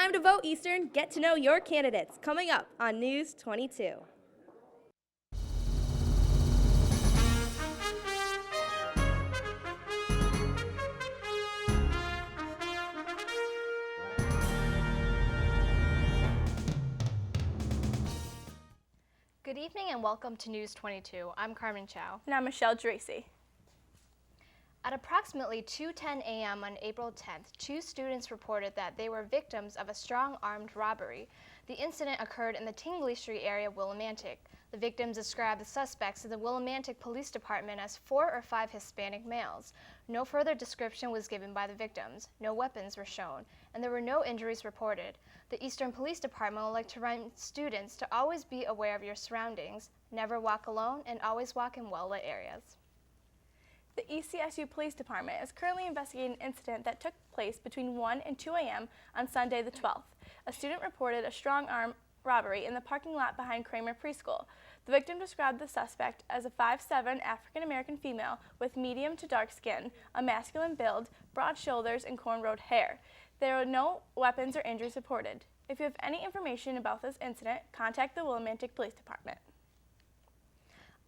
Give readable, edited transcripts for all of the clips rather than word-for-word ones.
time to vote, Eastern. Get to know your candidates. Coming up on News 22. Good evening and welcome to News 22. I'm Carmen Chow. And I'm Michelle Dracy. At approximately 2:10 a.m. on April 10th, two students reported that they were victims of a strong-armed robbery. The incident occurred in the Tingley Street area of Willimantic. The victims described the suspects in the Willimantic Police Department as 4 or 5 Hispanic males. No further description was given by the victims, no weapons were shown, and there were no injuries reported. The Eastern Police Department would like to remind students to always be aware of your surroundings, never walk alone, and always walk in well-lit areas. The ECSU Police Department is currently investigating an incident that took place between 1 and 2 a.m. on Sunday the 12th. A student reported a strong-arm robbery in the parking lot behind Kramer Preschool. The victim described the suspect as a 5'7" African-American female with medium to dark skin, a masculine build, broad shoulders, and cornrowed hair. There were no weapons or injuries reported. If you have any information about this incident, contact the Willimantic Police Department.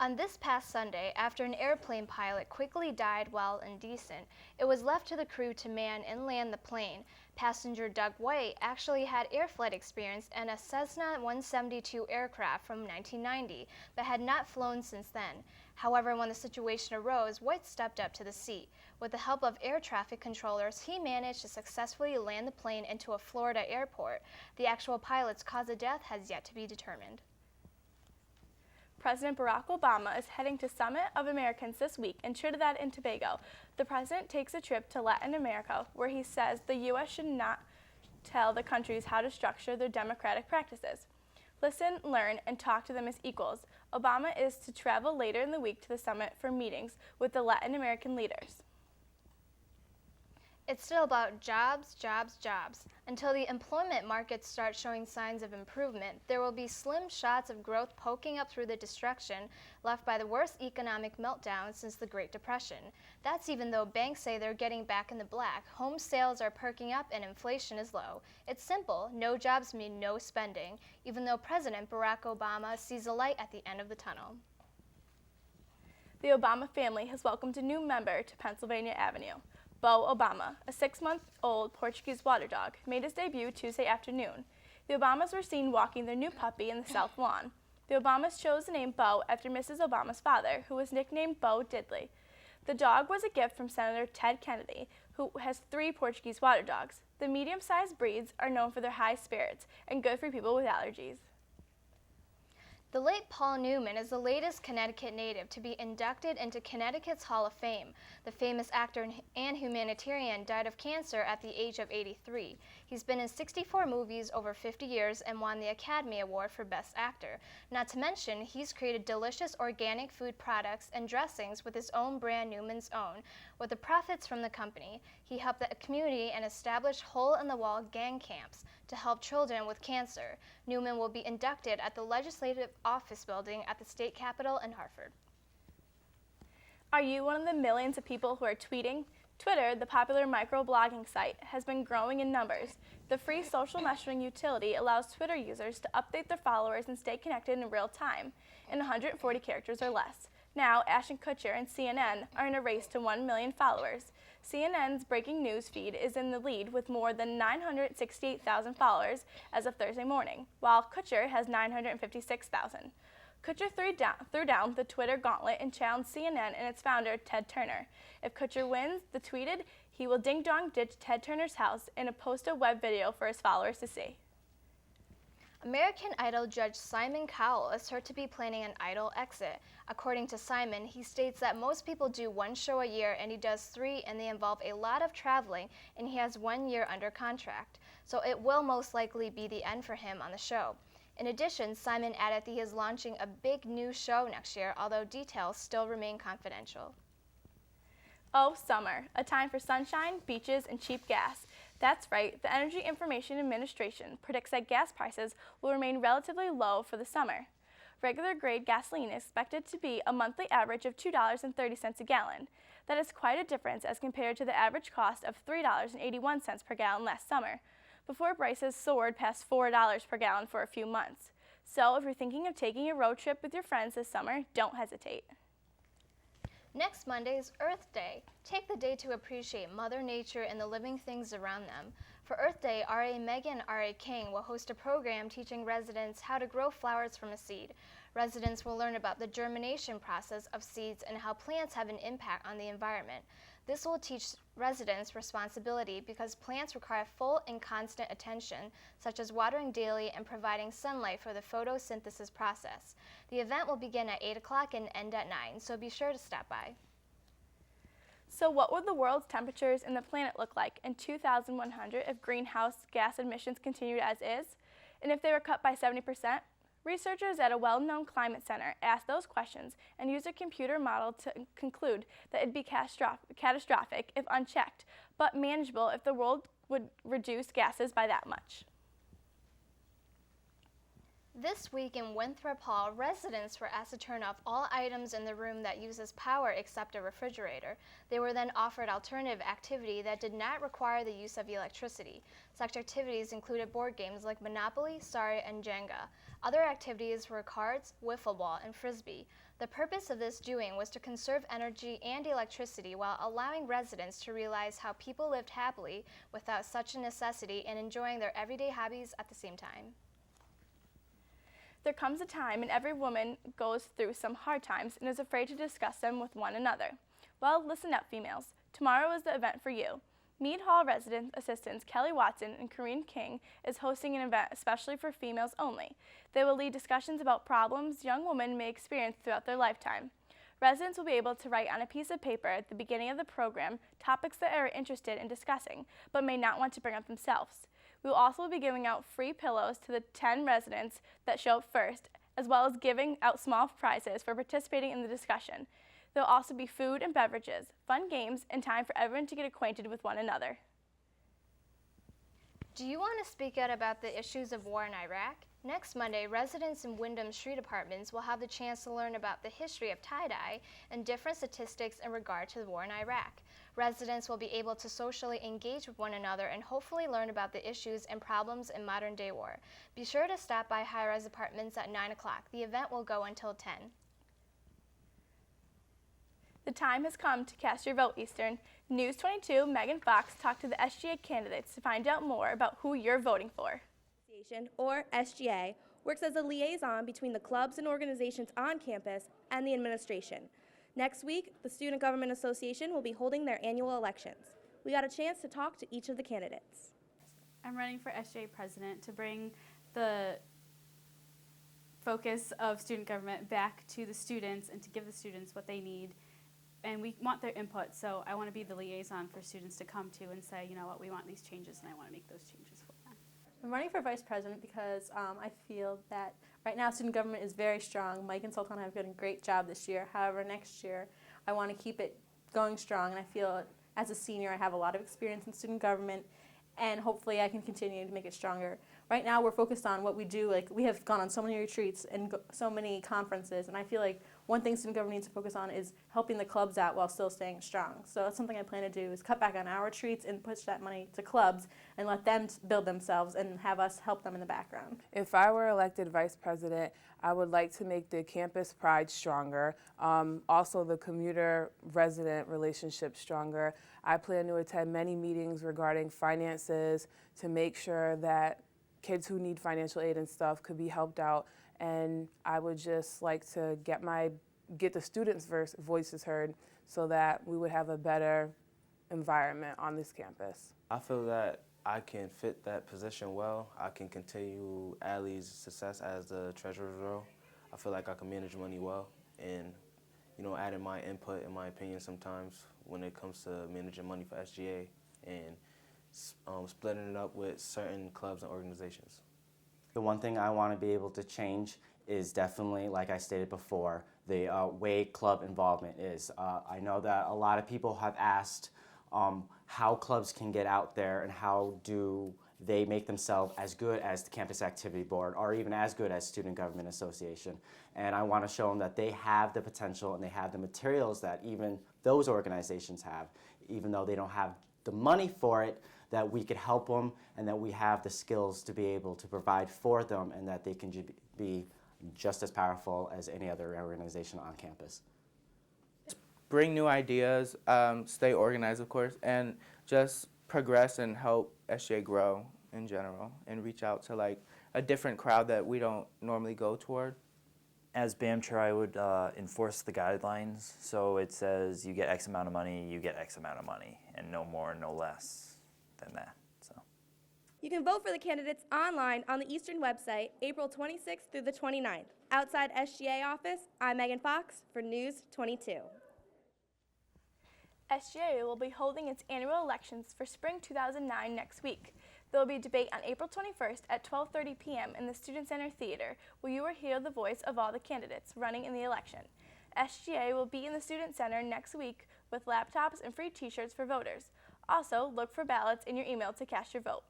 On this past Sunday, after an airplane pilot quickly died while indecent, it was left to the crew to man and land the plane. Passenger Doug White actually had air flight experience in a Cessna 172 aircraft from 1990, but had not flown since then. However, when the situation arose, White stepped up to the seat. With the help of air traffic controllers, he managed to successfully land the plane into a Florida airport. The actual pilot's cause of death has yet to be determined. President Barack Obama is heading to Summit of Americans this week in Trinidad and Tobago. The president takes a trip to Latin America, where he says the U.S. should not tell the countries how to structure their democratic practices. Listen, learn, and talk to them as equals. Obama is to travel later in the week to the summit for meetings with the Latin American leaders. It's still about jobs, jobs, jobs. Until the employment markets start showing signs of improvement, there will be slim shots of growth poking up through the destruction left by the worst economic meltdown since the Great Depression. That's even though banks say they're getting back in the black, home sales are perking up, and inflation is low. It's simple. No jobs mean no spending, even though President Barack Obama sees a light at the end of the tunnel. The Obama family has welcomed a new member to Pennsylvania Avenue. Bo Obama, a 6-month-old Portuguese water dog, made his debut Tuesday afternoon. The Obamas were seen walking their new puppy in the south lawn. The Obamas chose the name Bo after Mrs. Obama's father, who was nicknamed Bo Diddley. The dog was a gift from Senator Ted Kennedy, who has 3 Portuguese water dogs. The medium-sized breeds are known for their high spirits and good for people with allergies. The late Paul Newman is the latest Connecticut native to be inducted into Connecticut's Hall of Fame. The famous actor and humanitarian died of cancer at the age of 83. He's been in 64 movies over 50 years and won the Academy Award for Best Actor. Not to mention, he's created delicious organic food products and dressings with his own brand, Newman's Own. With the profits from the company, he helped the community and established hole-in-the-wall gang camps to help children with cancer. Newman will be inducted at the Legislative Office Building at the State Capitol in Hartford. Are you one of the millions of people who are tweeting? Twitter, the popular microblogging site, has been growing in numbers. The free social messaging utility allows Twitter users to update their followers and stay connected in real time, in 140 characters or less. Now, Ashton Kutcher and CNN are in a race to 1 million followers. CNN's breaking news feed is in the lead with more than 968,000 followers as of Thursday morning, while Kutcher has 956,000. Kutcher threw down the Twitter gauntlet and challenged CNN and its founder, Ted Turner. If Kutcher wins, the tweeted, he will ding-dong ditch Ted Turner's house and post a web video for his followers to see. American Idol judge Simon Cowell is heard to be planning an Idol exit. According to Simon, he states that most people do 1 show a year and he does 3, and they involve a lot of traveling, and he has 1 year under contract. So it will most likely be the end for him on the show. In addition, Simon added that he is launching a big new show next year, although details still remain confidential. Oh, summer, a time for sunshine, beaches, and cheap gas. That's right, the Energy Information Administration predicts that gas prices will remain relatively low for the summer. Regular grade gasoline is expected to be a monthly average of $2.30 a gallon. That is quite a difference as compared to the average cost of $3.81 per gallon last summer. before prices soared past $4 per gallon for a few months. So if you're thinking of taking a road trip with your friends this summer, don't hesitate. Next Monday is Earth Day. Take the day to appreciate Mother Nature and the living things around them. For Earth Day, R.A. Megan R.A. King will host a program teaching residents how to grow flowers from a seed. Residents will learn about the germination process of seeds and how plants have an impact on the environment. This will teach residents responsibility because plants require full and constant attention, such as watering daily and providing sunlight for the photosynthesis process. The event will begin at 8 o'clock and end at 9, so be sure to stop by. So what would the world's temperatures and the planet look like in 2100 if greenhouse gas emissions continued as is? And if they were cut by 70%? Researchers at a well-known climate center asked those questions and used a computer model to conclude that it'd be catastrophic if unchecked, but manageable if the world would reduce gases by that much. This week in Winthrop Hall, residents were asked to turn off all items in the room that uses power except a refrigerator. They were then offered alternative activity that did not require the use of electricity. Such activities included board games like Monopoly, Sorry, and Jenga. Other activities were cards, wiffle ball, and frisbee. The purpose of this doing was to conserve energy and electricity while allowing residents to realize how people lived happily without such a necessity and enjoying their everyday hobbies at the same time. There comes a time and every woman goes through some hard times and is afraid to discuss them with one another. Well, listen up, females. Tomorrow is the event for you. Mead Hall resident assistants Kelly Watson and Corinne King is hosting an event especially for females only. They will lead discussions about problems young women may experience throughout their lifetime. Residents will be able to write on a piece of paper at the beginning of the program topics that are interested in discussing but may not want to bring up themselves. We will also be giving out free pillows to the 10 residents that show up first, as well as giving out small prizes for participating in the discussion. There will also be food and beverages, fun games, and time for everyone to get acquainted with one another. Do you want to speak out about the issues of war in Iraq? Next Monday, residents in Wyndham Street Apartments will have the chance to learn about the history of tie-dye and different statistics in regard to the war in Iraq. Residents will be able to socially engage with one another and hopefully learn about the issues and problems in modern-day war. Be sure to stop by High Rise Apartments at 9 o'clock. The event will go until 10. The time has come to cast your vote, Eastern. News 22, Megan Fox talked to the SGA candidates to find out more about who you're voting for. Or SGA, works as a liaison between the clubs and organizations on campus and the administration. Next week, the Student Government Association will be holding their annual elections. We got a chance to talk to each of the candidates. I'm running for SGA president to bring the focus of student government back to the students and to give the students what they need. And we want their input, so I want to be the liaison for students to come to and say, you know what, we want these changes and I want to make those changes for them. I'm running for vice president because I feel that right now student government is very strong. Mike and Sultan have done a great job this year. However, next year I want to keep it going strong, and I feel as a senior I have a lot of experience in student government, and hopefully I can continue to make it stronger. Right now we're focused on what we do. Like, we have gone on so many retreats and so many conferences, and I feel like one thing student government needs to focus on is helping the clubs out while still staying strong. So that's something I plan to do, is cut back on our retreats and push that money to clubs and let them build themselves and have us help them in the background. If I were elected vice president, I would like to make the campus pride stronger, also the commuter-resident relationship stronger. I plan to attend many meetings regarding finances to make sure that kids who need financial aid and stuff could be helped out. And I would just like to get the students' voices heard so that we would have a better environment on this campus. I feel that I can fit that position well. I can continue Allie's success as the treasurer's role. I feel like I can manage money well, and adding my input and my opinion sometimes when it comes to managing money for SGA and splitting it up with certain clubs and organizations. The one thing I want to be able to change is definitely, like I stated before, the way club involvement is. I know that a lot of people have asked how clubs can get out there and how do they make themselves as good as the Campus Activity Board or even as good as Student Government Association. And I want to show them that they have the potential and they have the materials that even those organizations have. Even though they don't have the money for it, that we could help them and that we have the skills to be able to provide for them and that they can be just as powerful as any other organization on campus. Bring new ideas, stay organized, of course, and just progress and help SGA grow in general and reach out to like a different crowd that we don't normally go toward. As BAM chair, I would enforce the guidelines. So it says you get X amount of money, you get X amount of money, and no more, no less than that. So. You can vote for the candidates online on the Eastern website, April 26th through the 29th. Outside SGA office, I'm Megan Fox for News 22. SGA will be holding its annual elections for spring 2009 next week. There will be a debate on April 21st at 12:30 p.m. in the Student Center Theater, where you will hear the voice of all the candidates running in the election. SGA will be in the Student Center next week with laptops and free t-shirts for voters. Also, look for ballots in your email to cast your vote.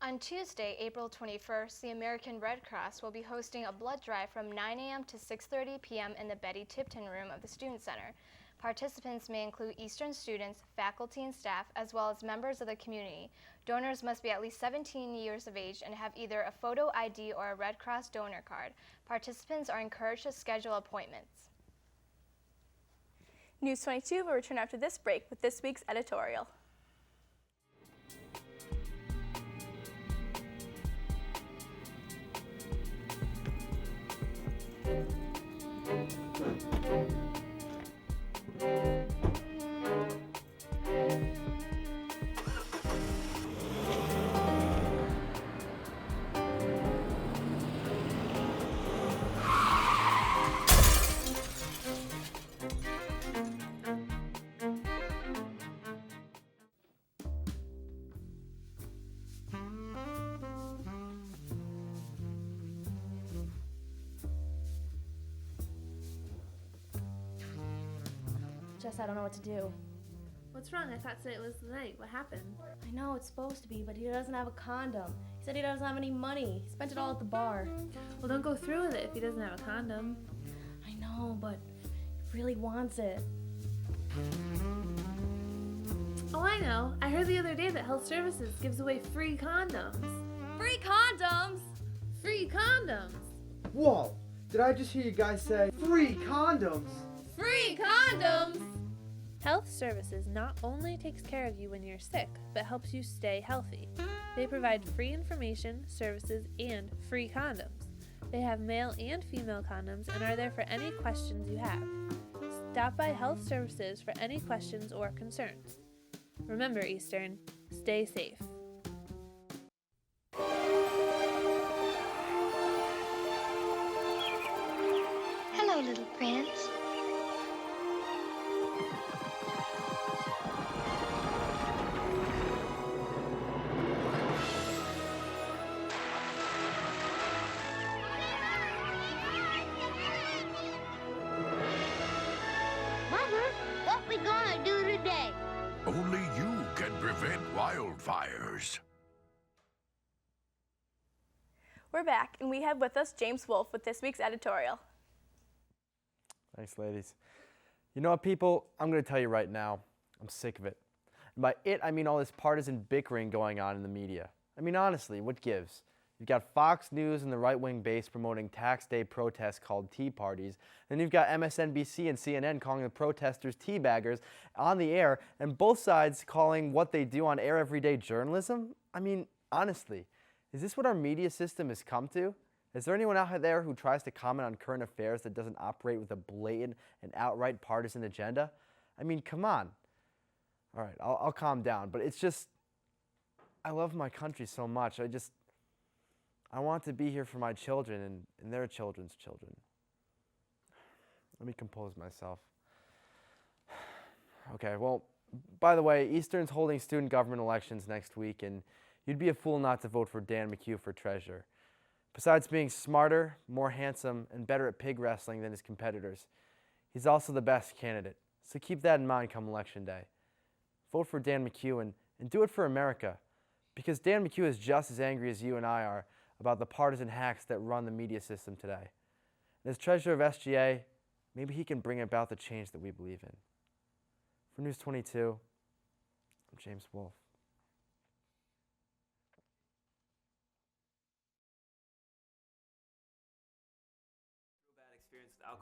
On Tuesday, April 21st, the American Red Cross will be hosting a blood drive from 9 a.m. to 6:30 p.m. in the Betty Tipton Room of the Student Center. Participants may include Eastern students, faculty and staff, as well as members of the community. Donors must be at least 17 years of age and have either a photo ID or a Red Cross donor card. Participants are encouraged to schedule appointments. News 22 will return after this break with this week's editorial. Jess, I don't know what to do. What's wrong? I thought today was the night. What happened? I know it's supposed to be, but he doesn't have a condom. He said he doesn't have any money. He spent it all at the bar. Well, don't go through with it if he doesn't have a condom. I know, but he really wants it. Oh, I know. I heard the other day that Health Services gives away free condoms. Free condoms? Free condoms! Whoa! Did I just hear you guys say free condoms? Free condoms! Health Services not only takes care of you when you're sick, but helps you stay healthy. They provide free information, services, and free condoms. They have male and female condoms and are there for any questions you have. Stop by Health Services for any questions or concerns. Remember, Eastern, stay safe. Hello, little prince. Mother, what we gonna do today? Only you can prevent wildfires. We're back, and we have with us James Wolfe with this week's editorial. Thanks, ladies. You know what, people? I'm going to tell you right now, I'm sick of it. And by it, I mean all this partisan bickering going on in the media. I mean, honestly, what gives? You've got Fox News and the right-wing base promoting tax day protests called tea parties. Then you've got MSNBC and CNN calling the protesters teabaggers on the air, and both sides calling what they do on air everyday journalism. I mean, honestly, is this what our media system has come to? Is there anyone out there who tries to comment on current affairs that doesn't operate with a blatant and outright partisan agenda? I mean, come on. All right, I'll calm down, but it's just, I love my country so much. I want to be here for my children and their children's children. Let me compose myself. Okay, well, by the way, Eastern's holding student government elections next week, and you'd be a fool not to vote for Dan McHugh for treasurer. Besides being smarter, more handsome, and better at pig wrestling than his competitors, he's also the best candidate. So keep that in mind come election day. Vote for Dan McHugh and do it for America, because Dan McHugh is just as angry as you and I are about the partisan hacks that run the media system today. And as treasurer of SGA, maybe he can bring about the change that we believe in. For News 22, James Wolfe.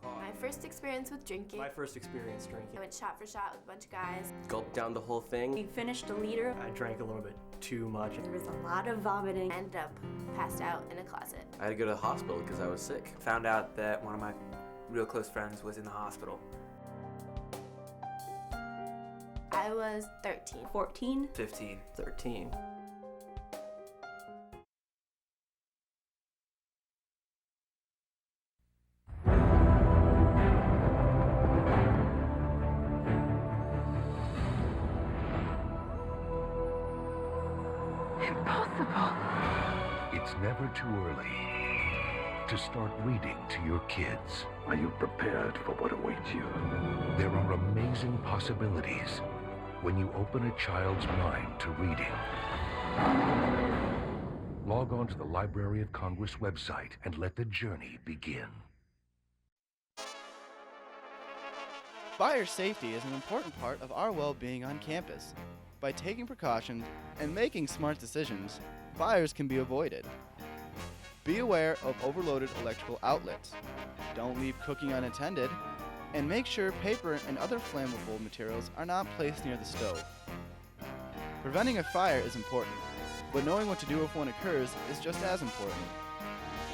My first experience with drinking. My first experience drinking. I went shot for shot with a bunch of guys. Gulped down the whole thing. We finished a liter. I drank a little bit too much. There was a lot of vomiting. I ended up passed out in a closet. I had to go to the hospital because I was sick. Found out that one of my real close friends was in the hospital. I was 13. 14. 15. 13. It's never too early to start reading to your kids. Are you prepared for what awaits you? There are amazing possibilities when you open a child's mind to reading. Log on to the Library of Congress website and let the journey begin. Fire safety is an important part of our well-being on campus. By taking precautions and making smart decisions, fires can be avoided. Be aware of overloaded electrical outlets. Don't leave cooking unattended, and make sure paper and other flammable materials are not placed near the stove. Preventing a fire is important, but knowing what to do if one occurs is just as important.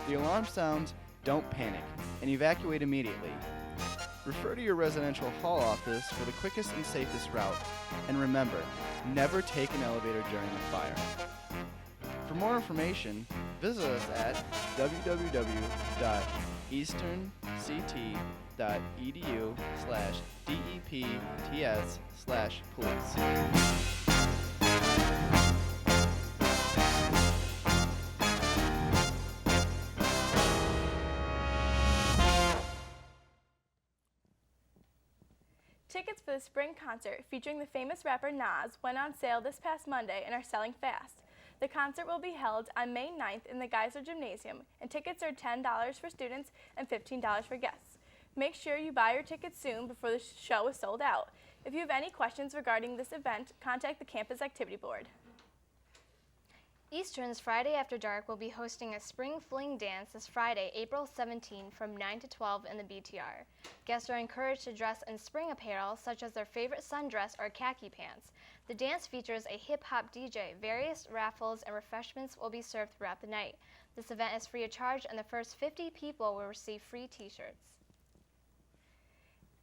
The alarm sounds, don't panic, and evacuate immediately. Refer to your residential hall office for the quickest and safest route, and remember, never take an elevator during a fire. For more information, visit us at www.eastern.ct.edu/depts/police. Tickets for the spring concert featuring the famous rapper Nas went on sale this past Monday and are selling fast. The concert will be held on May 9th in the Geisler Gymnasium, and tickets are $10 for students and $15 for guests. Make sure you buy your tickets soon before the show is sold out. If you have any questions regarding this event, contact the Campus Activity Board. Eastern's Friday After Dark will be hosting a spring fling dance this Friday, April 17 from 9 to 12 in the BTR. Guests are encouraged to dress in spring apparel such as their favorite sundress or khaki pants. The dance features a hip-hop DJ. Various raffles and refreshments will be served throughout the night. This event is free of charge, and the first 50 people will receive free t-shirts.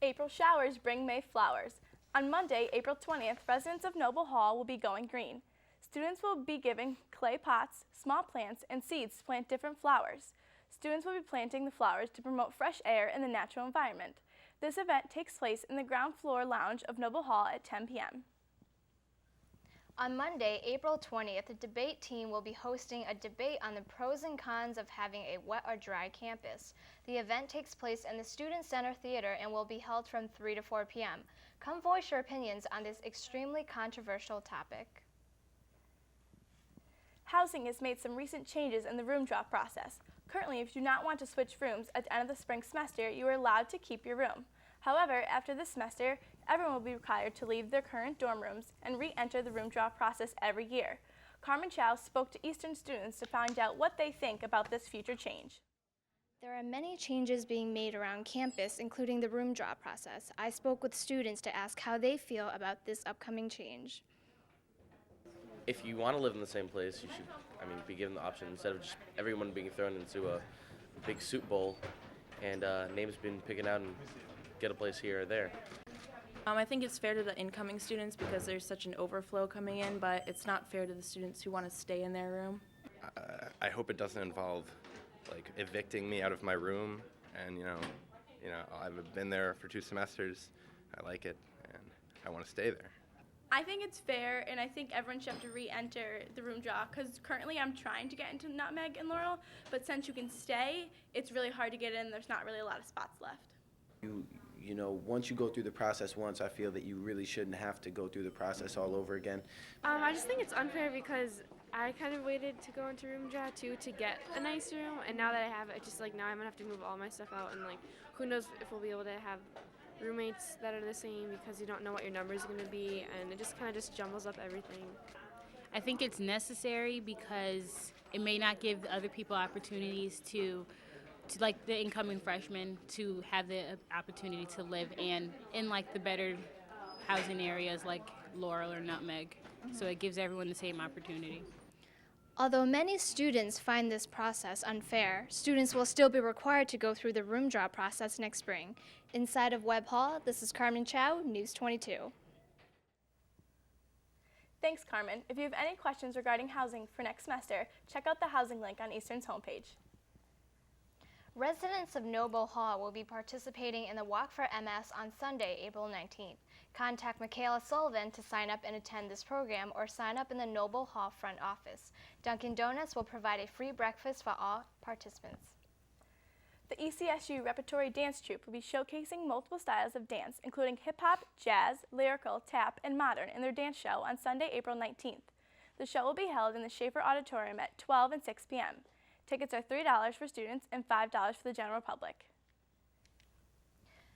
April showers bring May flowers. On Monday, April 20th, residents of Noble Hall will be going green. Students will be given clay pots, small plants, and seeds to plant different flowers. Students will be planting the flowers to promote fresh air in the natural environment. This event takes place in the ground floor lounge of Noble Hall at 10 p.m. On Monday, April 20th, the debate team will be hosting a debate on the pros and cons of having a wet or dry campus. The event takes place in the Student Center Theater and will be held from 3 to 4 p.m. Come voice your opinions on this extremely controversial topic. Housing has made some recent changes in the room drop process. Currently, if you do not want to switch rooms at the end of the spring semester, you are allowed to keep your room. However, after this semester, everyone will be required to leave their current dorm rooms and re-enter the room drop process every year. Carmen Chow spoke to Eastern students to find out what they think about this future change. There are many changes being made around campus, including the room drop process. I spoke with students to ask how they feel about this upcoming change. If you want to live in the same place, you should, be given the option instead of just everyone being thrown into a big soup bowl and names being picking out and get a place here or there. I think it's fair to the incoming students because there's such an overflow coming in, but it's not fair to the students who want to stay in their room. I hope it doesn't involve evicting me out of my room, and I've been there for 2 semesters. I like it, and I want to stay there. I think it's fair, and I think everyone should have to re-enter the room drop because currently I'm trying to get into Nutmeg and Laurel, but since you can stay, it's really hard to get in. There's not really a lot of spots left. Once you go through the process once, I feel that you really shouldn't have to go through the process all over again. I just think it's unfair because I kind of waited to go into room draw too to get a nice room, and now that I have it, it's just now I'm gonna have to move all my stuff out, and who knows if we'll be able to have roommates that are the same because you don't know what your number is going to be, and it just kind of just jumbles up everything. I think it's necessary because it may not give other people opportunities to like the incoming freshmen to have the opportunity to live and in like the better housing areas like Laurel or Nutmeg. So it gives everyone the same opportunity. Although many students find this process unfair, students will still be required to go through the room draw process next spring. Inside of Webb Hall, this is Carmen Chow, News 22. Thanks, Carmen. If you have any questions regarding housing for next semester, check out the housing link on Eastern's homepage. Residents of Noble Hall will be participating in the Walk for MS on Sunday, April 19th. Contact Michaela Sullivan to sign up and attend this program or sign up in the Noble Hall front office. Dunkin' Donuts will provide a free breakfast for all participants. The ECSU Repertory Dance Troupe will be showcasing multiple styles of dance, including hip-hop, jazz, lyrical, tap, and modern in their dance show on Sunday, April 19th. The show will be held in the Schaefer Auditorium at 12 and 6 p.m. Tickets are $3 for students and $5 for the general public.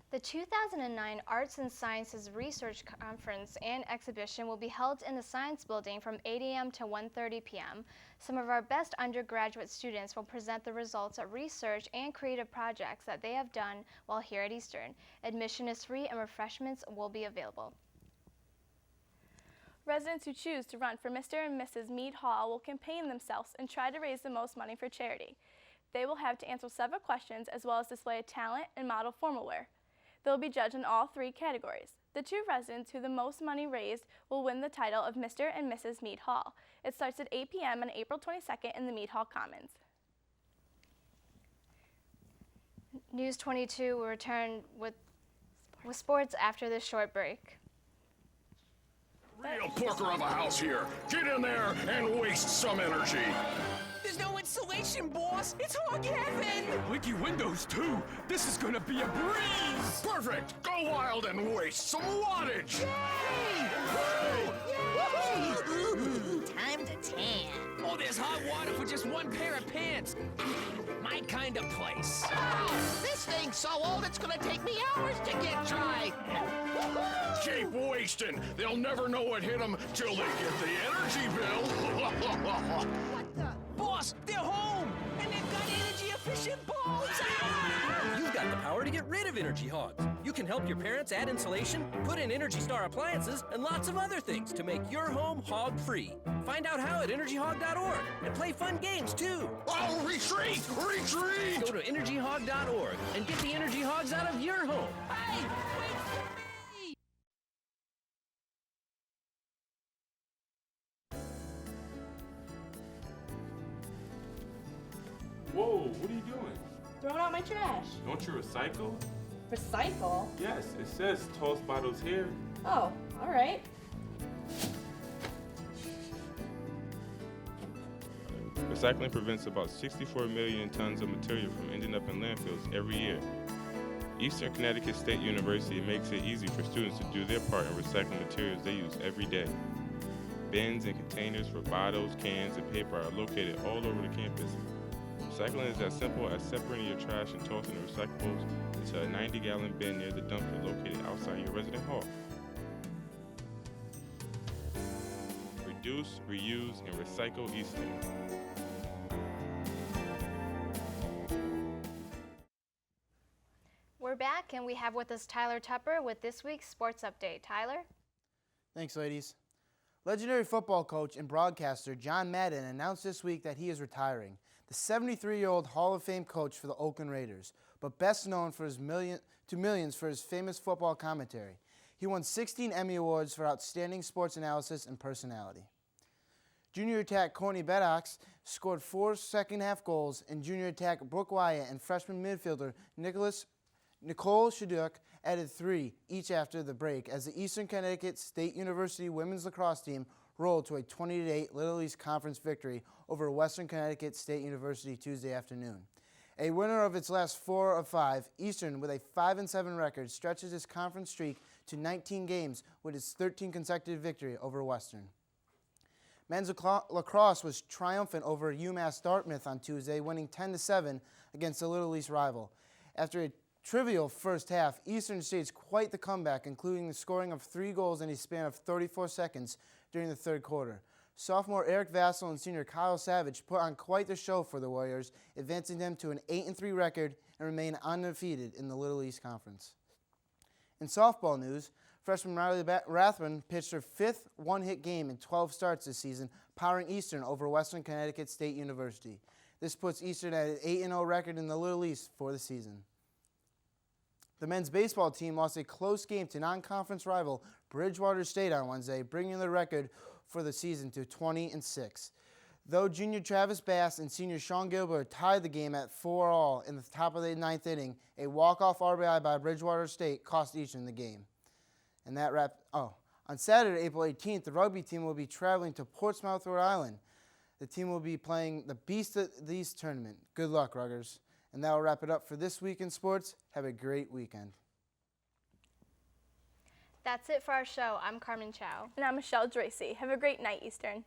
The 2009 Arts and Sciences Research Conference and Exhibition will be held in the Science Building from 8 a.m. to 1:30 p.m. Some of our best undergraduate students will present the results of research and creative projects that they have done while here at Eastern. Admission is free and refreshments will be available. Residents who choose to run for Mr. and Mrs. Meade Hall will campaign themselves and try to raise the most money for charity. They will have to answer several questions as well as display a talent and model formal wear. They will be judged in all three categories. The two residents who the most money raised will win the title of Mr. and Mrs. Meade Hall. It starts at 8 p.m. on April 22nd in the Meade Hall Commons. News 22 will return with sports after this short break. Real porker of a house here. Get in there and waste some energy. There's no insulation, boss. It's hog heaven. Leaky windows, too. This is gonna be a breeze. Perfect. Go wild and waste some wattage. Time to tan. Oh, there's hot water for just one pair of pants. My kind of place. This thing's so old, it's gonna take me hours to get dry. Keep wasting. They'll never know what hit them till they get the energy bill. What the? Boss, they're home! And they've got energy-efficient bulbs! You've got the power to get rid of energy hogs. You can help your parents add insulation, put in Energy Star appliances, and lots of other things to make your home hog-free. Find out how at energyhog.org and play fun games, too. Oh, retreat! Retreat! Go to energyhog.org and get the energy hogs out of your home. Hey, wait for me! Whoa, what are you doing? Throwing out my trash. Don't you recycle? Recycle? Yes, it says toss bottles here. Oh, all right. Recycling prevents about 64 million tons of material from ending up in landfills every year. Eastern Connecticut State University makes it easy for students to do their part in recycling materials they use every day. Bins and containers for bottles, cans, and paper are located all over the campus. Recycling is as simple as separating your trash and tossing the recyclables into a 90-gallon bin near the dumpster located outside your resident hall. Reduce, reuse, and recycle Eastern. We're back and we have with us Tyler Tupper with this week's sports update. Tyler? Thanks, ladies. Legendary football coach and broadcaster John Madden announced this week that he is retiring. The 73-year-old Hall of Fame coach for the Oakland Raiders, but best known for his millions for his famous football commentary. He won 16 Emmy Awards for outstanding sports analysis and personality. Junior attack Coney Beddox scored 4 second-half goals, and junior attack Brooke Wyatt and freshman midfielder Nicole Shaduk added 3 each after the break as the Eastern Connecticut State University women's lacrosse team rolled to a 20-8 Little East Conference victory over Western Connecticut State University Tuesday afternoon. A winner of its last 4 of 5, Eastern, with a 5-7 record, stretches its conference streak to 19 games with its 13th consecutive victory over Western. Men's lacrosse was triumphant over UMass Dartmouth on Tuesday, winning 10-7 against a Little East rival. After a trivial first half, Eastern staged quite the comeback, including the scoring of 3 goals in a span of 34 seconds during the third quarter. Sophomore Eric Vassell and senior Kyle Savage put on quite the show for the Warriors, advancing them to an 8-3 record and remain undefeated in the Little East Conference. In softball news, freshman Riley Rathman pitched her 5th one-hit game in 12 starts this season, powering Eastern over Western Connecticut State University. This puts Eastern at an 8-0 record in the Little East for the season. The men's baseball team lost a close game to non-conference rival Bridgewater State on Wednesday, bringing the record for the season to 20-6. Though junior Travis Bass and senior Sean Gilbert tied the game at 4-all in the top of the 9th inning, a walk-off RBI by Bridgewater State cost Eastern the game. And that on Saturday, April 18th, the rugby team will be traveling to Portsmouth, Rhode Island. The team will be playing the Beast of the East tournament. Good luck, Ruggers. And that will wrap it up for this week in sports. Have a great weekend. That's it for our show. I'm Carmen Chow. And I'm Michelle Dracy. Have a great night, Eastern.